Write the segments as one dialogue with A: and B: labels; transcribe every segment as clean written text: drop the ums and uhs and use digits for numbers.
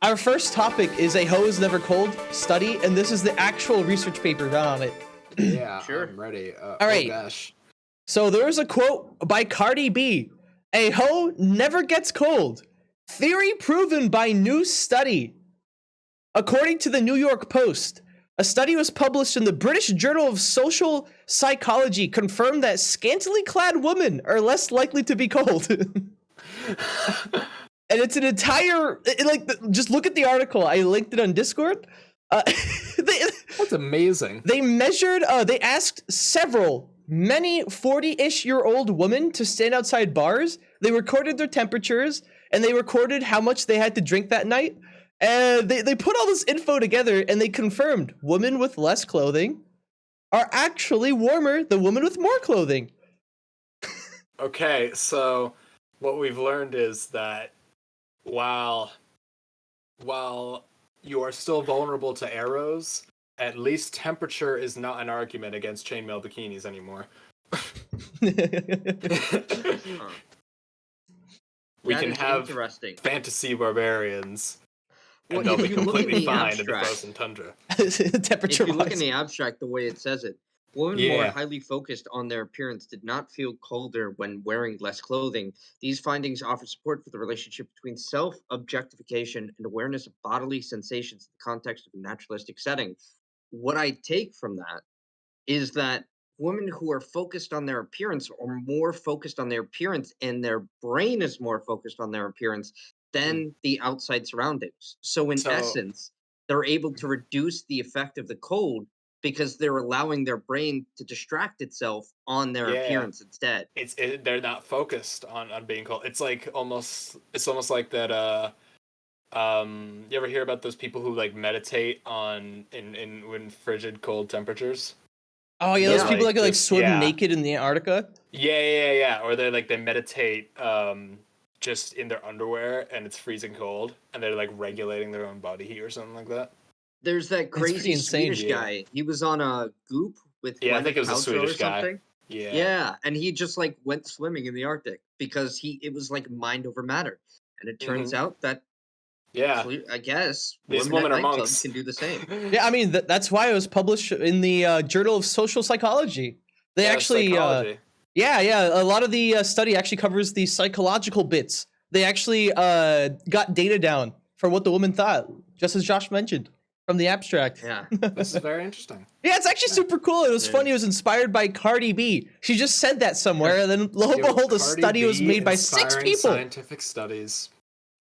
A: Our first topic is a hose never cold study, and this is the actual research paper done on it.
B: Yeah,
C: Sure.
B: I'm ready.
A: All right.
B: Oh gosh.
A: So there's a quote by Cardi B. A hoe never gets cold. Theory proven by new study. According to the New York Post, a study was published in the British Journal of Social Psychology confirmed that scantily clad women are less likely to be cold. And it's an entire just look at the article. I linked it on Discord.
B: That's amazing.
A: They measured. They asked many 40-ish-year-old women to stand outside bars. They recorded their temperatures and they recorded how much they had to drink that night. And they put all this info together and they confirmed women with less clothing are actually warmer than women with more clothing.
B: Okay, so what we've learned is that while you are still vulnerable to arrows, at least temperature is not an argument against chainmail bikinis anymore. We can have fantasy barbarians, and they'll be completely fine in the frozen tundra.
A: Temperature.
C: If you look in the abstract, the way it says it, women more highly focused on their appearance did not feel colder when wearing less clothing. These findings offer support for the relationship between self-objectification and awareness of bodily sensations in the context of a naturalistic setting. What I take from that is that women who are focused on their appearance are more focused on their appearance, and their brain is more focused on their appearance than the outside surroundings. So in essence, they're able to reduce the effect of the cold because they're allowing their brain to distract itself on their appearance instead.
B: They're not focused on being cold. It's almost like that. You ever hear about those people who like meditate in when frigid cold temperatures?
A: Oh yeah, those people that can swim naked in the Antarctica.
B: Yeah. Or they meditate just in their underwear and it's freezing cold and they're like regulating their own body heat or something like that.
C: There's that crazy Swedish guy. He was on a Goop with
B: I think it was a Swedish guy.
C: Yeah, and he just went swimming in the Arctic because it was like mind over matter, and it turns out that I guess
B: these women are monks
C: can do the same.
A: Yeah, I mean that's why it was published in the Journal of Social Psychology. They actually, a lot of the study actually covers the psychological bits. They actually got data down for what the woman thought, just as Josh mentioned. From the abstract.
C: Yeah.
B: This is very interesting.
A: Yeah, it's actually super cool. It was funny. It was inspired by Cardi B. She just said that somewhere, and then lo and behold, a study was made by 6 people.
B: Scientific studies.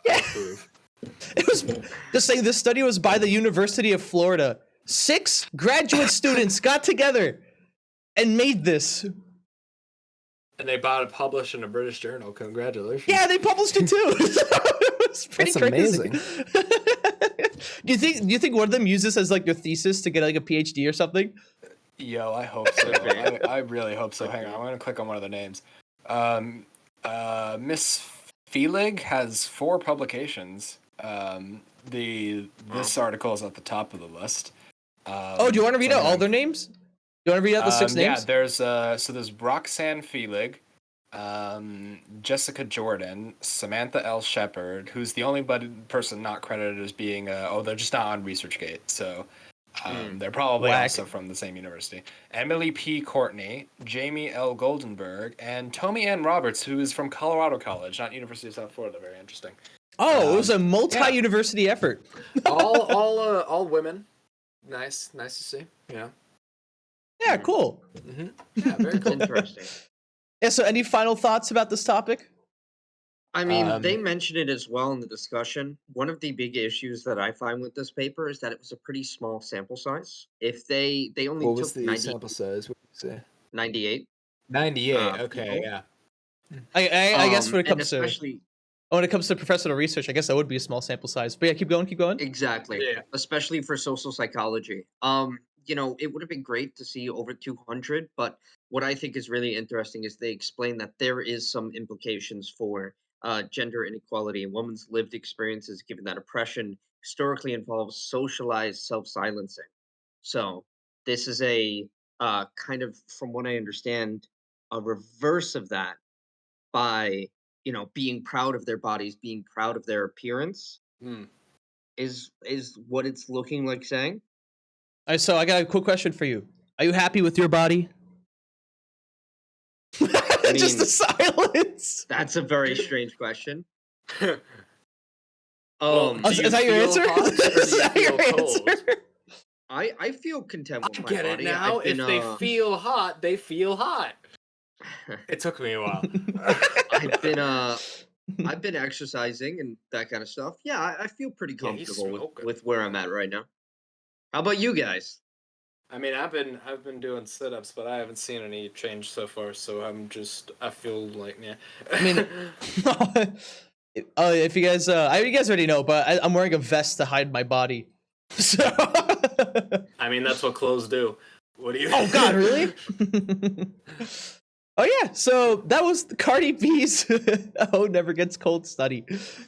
A: Yeah. It was just saying this study was by the University of Florida. 6 graduate students got together and made this.
B: And they published in a British journal. Congratulations.
A: Yeah, they published it too. It's pretty crazy.
B: Amazing.
A: Do you think one of them uses as like their thesis to get like a PhD or something?
B: Yo, I hope so. I really hope so. Hang on, I'm gonna click on one of the names. Miss Feelig has 4 publications. This article is at the top of the list.
A: Do you want to read out all their names? Do you want to read out the 6 names?
B: Yeah, there's Roxanne Feelig, Jessica Jordan, Samantha L. Shepard, who's the only person not credited as being they're just not on ResearchGate, so they're probably also from the same university. Emily P. Courtney, Jamie L. Goldenberg, and Tommy Ann Roberts, who is from Colorado College, not University of South Florida. Very interesting.
A: Oh, it was a multi-university effort.
B: all women. Nice to see. Yeah.
A: Yeah, cool.
B: Mm-hmm. Yeah, very cool.
C: Interesting.
A: Yeah, so any final thoughts about this topic?
C: I mean, they mentioned it as well in the discussion. One of the big issues that I find with this paper is that it was a pretty small sample size. If they only
B: what
C: took
B: was the sample size? What did you say?
C: 98.
B: 98. Okay,
C: people.
B: yeah.
A: I guess when it comes to professional research, I guess that would be a small sample size. But yeah, keep going.
C: Exactly. Yeah. Especially for social psychology. It would have been great to see over 200, but what I think is really interesting is they explain that there is some implications for gender inequality and women's lived experiences, given that oppression historically involves socialized self-silencing. So this is a kind of, from what I understand, a reverse of that by being proud of their bodies, being proud of their appearance. is what it's looking like saying.
A: All right, so I got a quick question for you. Are you happy with your body? Just the silence.
C: That's a very strange question.
A: Is that your answer? Is that your answer?
C: I feel content with my
B: get
C: body.
B: It now. If they feel hot, they feel hot. It took me a while.
C: I've been exercising and that kind of stuff. Yeah, I feel pretty comfortable with where I'm at right now. How about you guys?
B: I mean, I've been doing sit-ups, but I haven't seen any change so far. So I feel like, yeah.
A: I mean, if you guys, you guys already know, but I'm wearing a vest to hide my body. So.
B: I mean, that's what clothes do. What do you?
A: Oh God, really? Oh yeah, so that was Cardi B's "Oh Never Gets Cold" study.